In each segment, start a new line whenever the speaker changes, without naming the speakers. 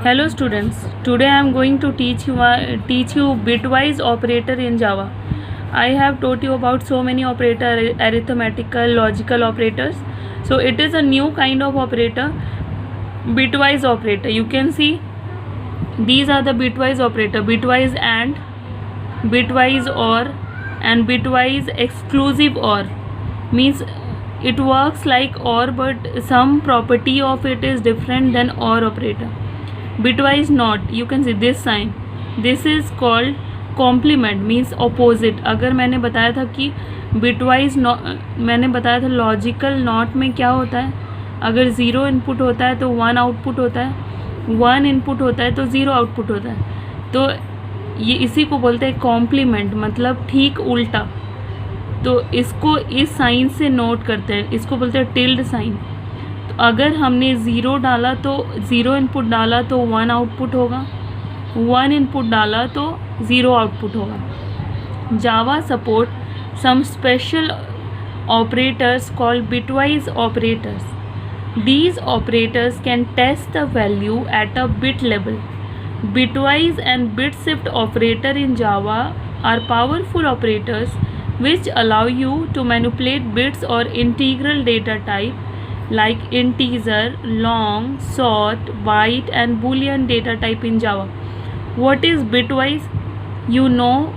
Hello students, today I am going to teach you bitwise operator in Java. I have taught you about so many operator, arithmetical, logical operators. So it is a new kind of operator, bitwise operator. You can see these are the bitwise operator, bitwise AND, bitwise OR and bitwise exclusive OR. Means it works like OR but some property of it is different than OR operator. Bitwise NOT, you can see this sign, this is called complement, means opposite. अगर मैंने बताया था कि bitwise मैंने बताया था logical not में क्या होता है, अगर ज़ीरो इनपुट होता है तो वन आउटपुट होता है, वन इनपुट होता है तो ज़ीरो आउटपुट होता है. तो ये इसी को बोलते हैं कॉम्प्लीमेंट, मतलब ठीक उल्टा. तो इसको इस साइन से नोट करते हैं, इसको बोलते हैं टिल्ड साइन. अगर हमने ज़ीरो डाला तो ज़ीरो इनपुट डाला तो वन आउटपुट होगा, वन इनपुट डाला तो ज़ीरो आउटपुट होगा. Java support some special operators called bitwise operators. These operators can test the value at a bit level. Bitwise and bit shift operator in Java are powerful operators which allow you to manipulate bits or integral data type like integer, long, short, byte and boolean data type in Java. What is bitwise? You know,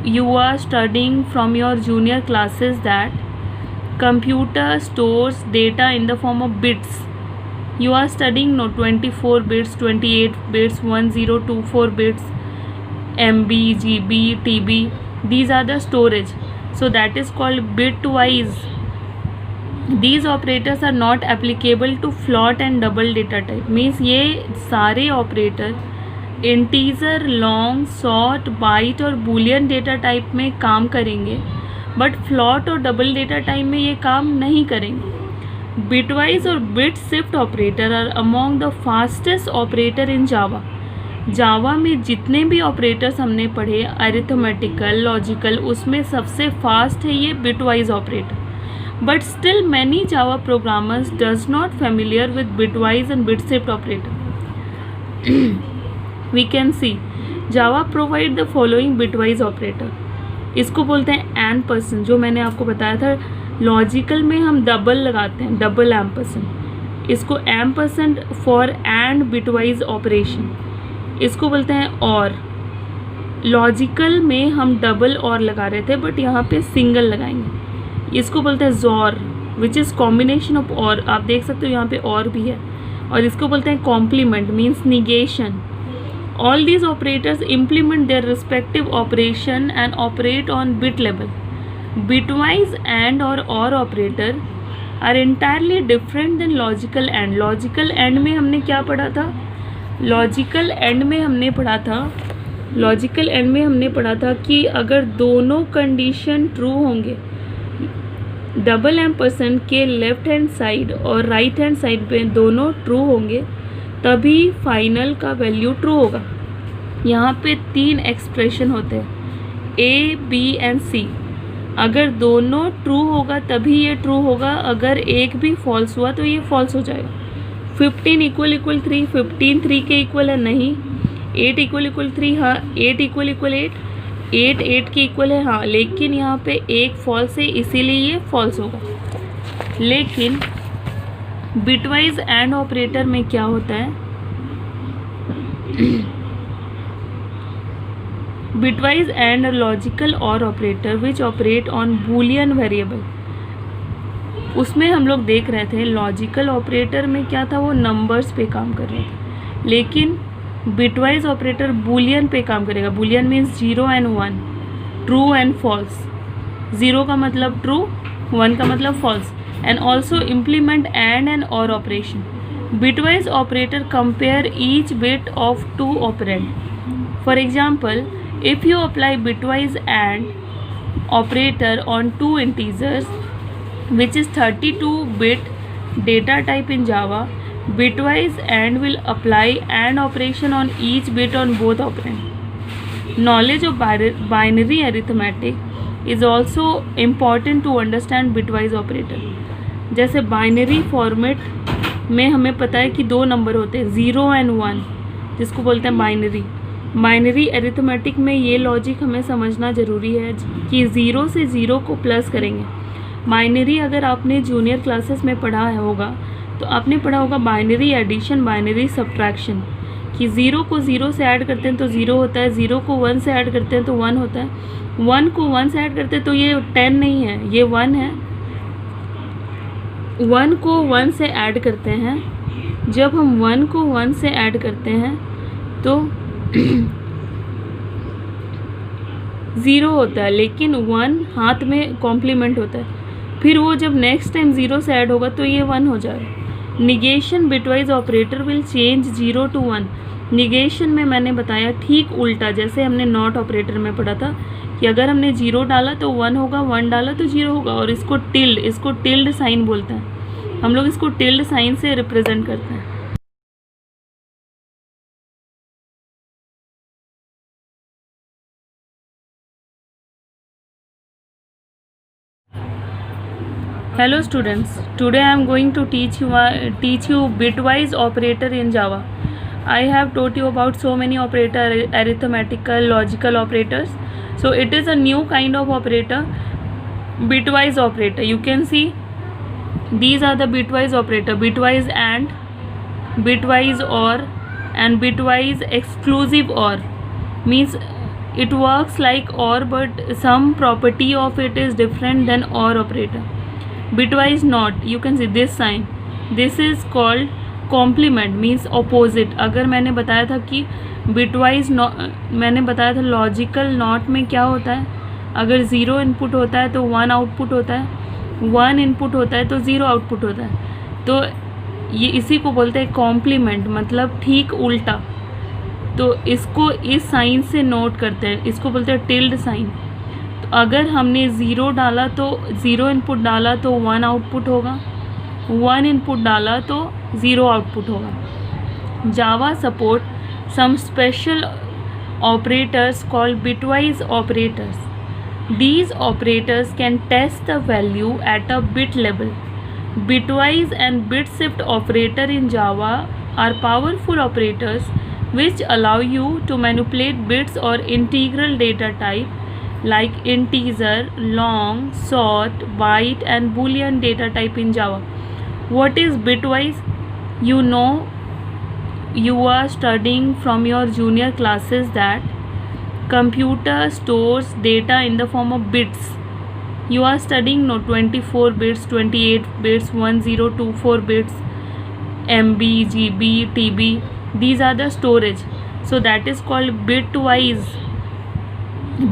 you are studying from your junior classes that computer stores data in the form of bits. You are studying 24 bits, 28 bits, 1024 bits, MB, GB, TB. These are the storage. So that is called bitwise. These operators are not applicable to float and double data type. Means ये सारे operator integer, long, short, byte और Boolean data type में काम करेंगे, but float और double data type में ये काम नहीं करेंगे. बिटवाइज और bit shift operator are among the fastest operator in Java. Java में जितने भी ऑपरेटर्स हमने पढ़े अरिथमेटिकल, लॉजिकल, उसमें सबसे फास्ट है ये bitwise operator. But still many Java programmers does not familiar with bitwise and bit shift operator. We can see Java provide the following bitwise operator. इसको बोलते हैं एम्परसेंड, जो मैंने आपको बताया था लॉजिकल में हम डबल लगाते हैं, डबल एम्परसेंड. इसको ampersand for and bitwise operation. इसको बोलते हैं और. लॉजिकल में हम डबल और लगा रहे थे बट यहाँ पे सिंगल लगाएंगे. इसको बोलते हैं जोर, विच इज़ कॉम्बिनेशन ऑफ और. आप देख सकते हो यहाँ पे और भी है. और इसको बोलते हैं complement, means negation. All these operators implement their respective operation and operate on bit level. Bitwise and और operator are entirely different than logical and. Logical and में हमने क्या पढ़ा था, लॉजिकल एंड में हमने पढ़ा था कि अगर दोनों कंडीशन ट्रू होंगे, डबल एम्परसेंड के लेफ्ट हैंड साइड और राइट हैंड साइड पे दोनों ट्रू होंगे तभी फाइनल का वैल्यू ट्रू होगा. यहाँ पे तीन एक्सप्रेशन होते हैं, ए, बी एंड सी. अगर दोनों ट्रू होगा तभी ये ट्रू होगा, अगर एक भी फॉल्स हुआ तो ये फॉल्स हो जाएगा. 15 इक्वल 3, 15 3 के इक्वल है नहीं. 8 इक्वल 3, हाँ 8 इक्वल 8, 8 8 के इक्वल है हाँ, लेकिन यहाँ पे एक फॉल्स है इसीलिए ये फॉल्स होगा. लेकिन बिटवाइज एंड ऑपरेटर में क्या होता है, बिटवाइज एंड लॉजिकल और operator which operate on Boolean variable. उसमें हम लोग देख रहे थे लॉजिकल ऑपरेटर में क्या था, वो नंबर्स पे काम कर रहे थे, लेकिन बिटवाइज ऑपरेटर बूलियन पे काम करेगा. Boolean means 0 and 1, true and false. 0 का मतलब ट्रू, 1 का मतलब false. And also implement and और operation. Bitwise operator compare each bit of two operand. For example, if you apply bitwise and operator on two integers which is 32 bit data type in Java, bitwise and will apply AND operation on each bit on both operand. Knowledge of binary arithmetic is also important to understand bitwise operator. जैसे binary format में हमें पता है कि 2 number होते हैं 0 and 1, जिसको बोलते हैं बाइनरी। बाइनरी अरिथमेटिक में ये लॉजिक हमें समझना ज़रूरी है कि 0 से 0 को प्लस करेंगे। बाइनरी अगर आपने जूनियर क्लासेस में पढ़ा होगा तो आपने पढ़ा होगा बाइनरी एडिशन, बाइनरी सब्ट्रैक्शन, कि 0 को 0 से ऐड करते हैं तो 0 होता है, 0 को 1 से ऐड करते हैं तो 1 होता है, 1 को 1 से ऐड करते हैं तो ये 10 नहीं है, ये 1 है। 1 को 1 से ऐड करते हैं, जब हम 1 को 1 से ऐड करते हैं तो 0 होता है, लेकिन 1 हाथ में कॉम्प्लीमेंट होता है, फिर वो जब नेक्स्ट टाइम 0 से ऐड होगा तो ये 1 हो जाएगा। Negation bitwise operator will change 0 to 1। Negation में मैंने बताया ठीक उल्टा, जैसे हमने नॉट ऑपरेटर में पढ़ा था कि अगर हमने 0 डाला तो 1 होगा, 1 डाला तो 0 होगा, और इसको टिल्ड साइन बोलते हैं, हम लोग इसको टिल्ड साइन से रिप्रेजेंट करते हैं। Hello students, today I am going to teach you bitwise operator in Java. I have taught you about so many operator, arithmetical, logical operators. So it is a new kind of operator, bitwise operator. You can see these are the bitwise operator, bitwise AND, bitwise OR, and bitwise exclusive OR. Means it works like OR, but some property of it is different than OR operator. Bitwise NOT, you can see this sign, this is called complement, means opposite. अगर मैंने बताया था कि bitwise मैंने बताया था logical not में क्या होता है, अगर 0 इनपुट होता है तो 1 आउटपुट होता है, 1 इनपुट होता है तो 0 आउटपुट होता है, तो ये इसी को बोलते हैं कॉम्प्लीमेंट, मतलब ठीक उल्टा। तो इसको इस साइन से नोट करते हैं, इसको बोलते हैं टिल्ड साइन। तो अगर हमने 0 डाला तो 0 इनपुट डाला तो 1 आउटपुट होगा, 1 इनपुट डाला तो 0 आउटपुट होगा। Java support some special operators called bitwise operators. These operators can test the value at a bit level. Bitwise and bit shift operator in Java are powerful operators which allow you to manipulate bits or integral data type like integer, long, short, byte and boolean data type in Java. What is bitwise? You know, you are studying from your junior classes that computer stores data in the form of bits. You are studying 24 bits, 28 bits, 1024 bits, MB, GB, TB. These are the storage. So that is called bitwise.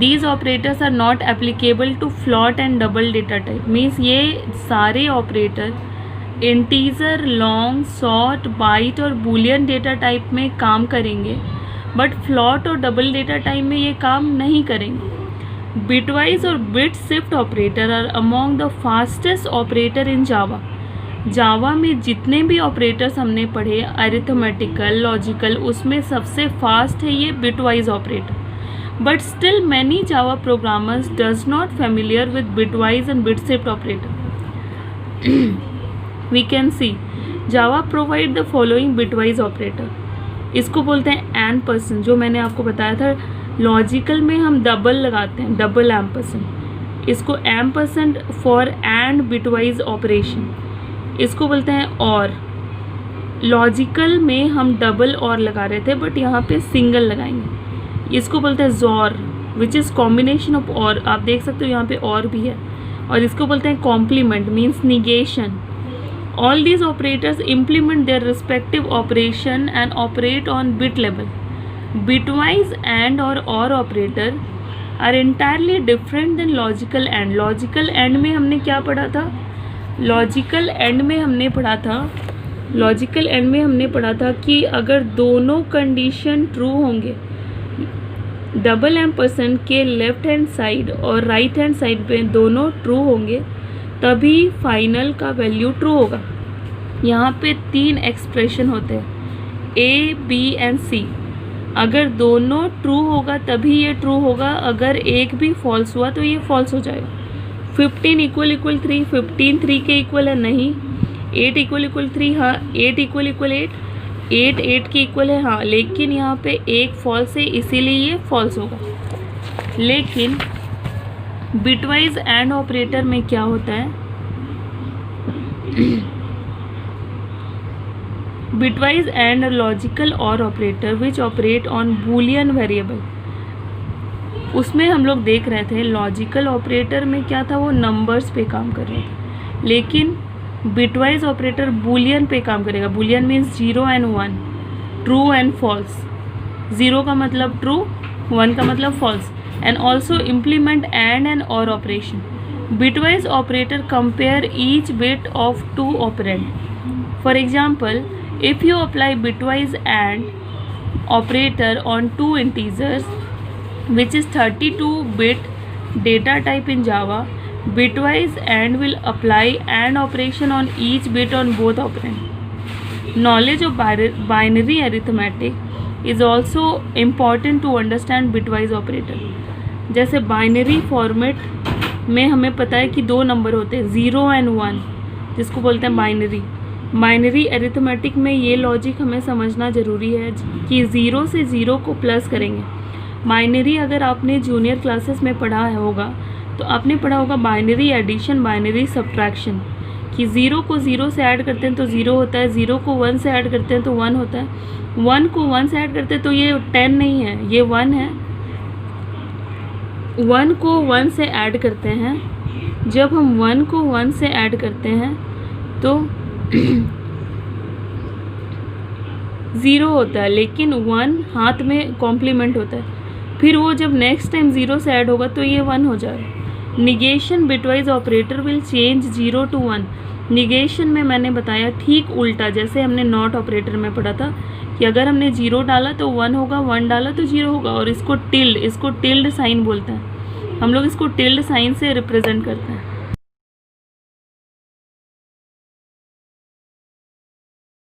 These operators are not applicable to float and double data type. Means ये सारे operator integer, long, short, byte और boolean data type में काम करेंगे, but float और double data type में ये काम नहीं करेंगे। बिटवाइज और bit shift operator are among the fastest operator in Java. Java में जितने भी ऑपरेटर्स हमने पढ़े अरिथमेटिकल, लॉजिकल, उसमें सबसे फास्ट है ये bitwise operator. But still many Java programmers does not familiar with bitwise and bit shift operator. We can see Java provide the following bitwise operator. इसको बोलते हैं एम्परसेंड, जो मैंने आपको बताया था लॉजिकल में हम डबल लगाते हैं, डबल एम्परसेंड। इसको ampersand for and bitwise operation, इसको बोलते हैं और। लॉजिकल में हम डबल और लगा रहे थे बट यहाँ पे सिंगल लगाएंगे, इसको बोलते हैं जोर, विच इज़ कॉम्बिनेशन ऑफ और। आप देख सकते हो यहाँ पे और भी है। और इसको बोलते हैं complement, means negation. All these operators implement their respective operation and operate on bit level. Bitwise and or operator are entirely different than logical and. Logical and में हमने क्या पढ़ा था? Logical and में हमने पढ़ा था कि अगर दोनों कंडीशन ट्रू होंगे, डबल एम्परसेंड के लेफ्ट हैंड साइड और राइट हैंड साइड पे दोनों ट्रू होंगे तभी फाइनल का वैल्यू ट्रू होगा। यहाँ पे 3 एक्सप्रेशन होते हैं A, B एंड C। अगर दोनों ट्रू होगा तभी ये ट्रू होगा, अगर एक भी फॉल्स हुआ तो ये फॉल्स हो जाएगा। 15 = 3, 15 3 के इक्वल है नहीं, 8 इक्वल इक्वल 3, हाँ 8 इक्वल इक्वल 8 8 के इक्वल है, हाँ, लेकिन यहाँ पे एक फॉल्स है इसीलिए ये फॉल्स होगा। लेकिन बिटवाइज एंड ऑपरेटर में क्या होता है, बिटवाइज एंड लॉजिकल और operator which operate on Boolean variable, उसमें हम लोग देख रहे थे लॉजिकल ऑपरेटर में क्या था, वो नंबर्स पे काम कर रहे थे, लेकिन बिटवाइज ऑपरेटर बूलियन पे काम करेगा। Boolean means 0 and 1, true and false. 0 का मतलब ट्रू, 1 का मतलब false, and also implement and और operation. Bitwise operator compare each bit of 2 operand. For example, if you apply bitwise AND operator on 2 integers which is 32-bit data type in Java, bitwise AND will apply AND operation on each bit on both operand. Knowledge of binary arithmetic is also important to understand bitwise operator. जैसे binary format में हमें पता है कि 2 number होते हैं 0 and 1, जिसको बोलते हैं बाइनरी। बाइनरी अरिथमेटिक में ये लॉजिक हमें समझना ज़रूरी है कि 0 से 0 को प्लस करेंगे। बाइनरी अगर आपने जूनियर क्लासेस में पढ़ा होगा तो आपने पढ़ा होगा बाइनरी एडिशन, बाइनरी सब्ट्रैक्शन, कि 0 को 0 से ऐड करते हैं तो 0 होता है, 0 को 1 से ऐड करते हैं तो 1 होता है, 1 को 1 से ऐड करते हैं तो ये 10 नहीं है, ये 1 है। 1 को 1 से ऐड करते हैं, जब हम 1 को 1 से ऐड करते हैं तो 0 होता है, लेकिन 1 हाथ में कॉम्प्लीमेंट होता है, फिर वो जब नेक्स्ट टाइम 0 से ऐड होगा तो ये 1 हो जाएगा। Negation bitwise operator will change 0 to 1। Negation में मैंने बताया ठीक उल्टा, जैसे हमने नॉट ऑपरेटर में पढ़ा था कि अगर हमने 0 डाला तो 1 होगा, 1 डाला तो 0 होगा, और इसको टिल्ड साइन बोलते हैं हम लोग, इसको टिल्ड साइन से रिप्रेजेंट करते हैं।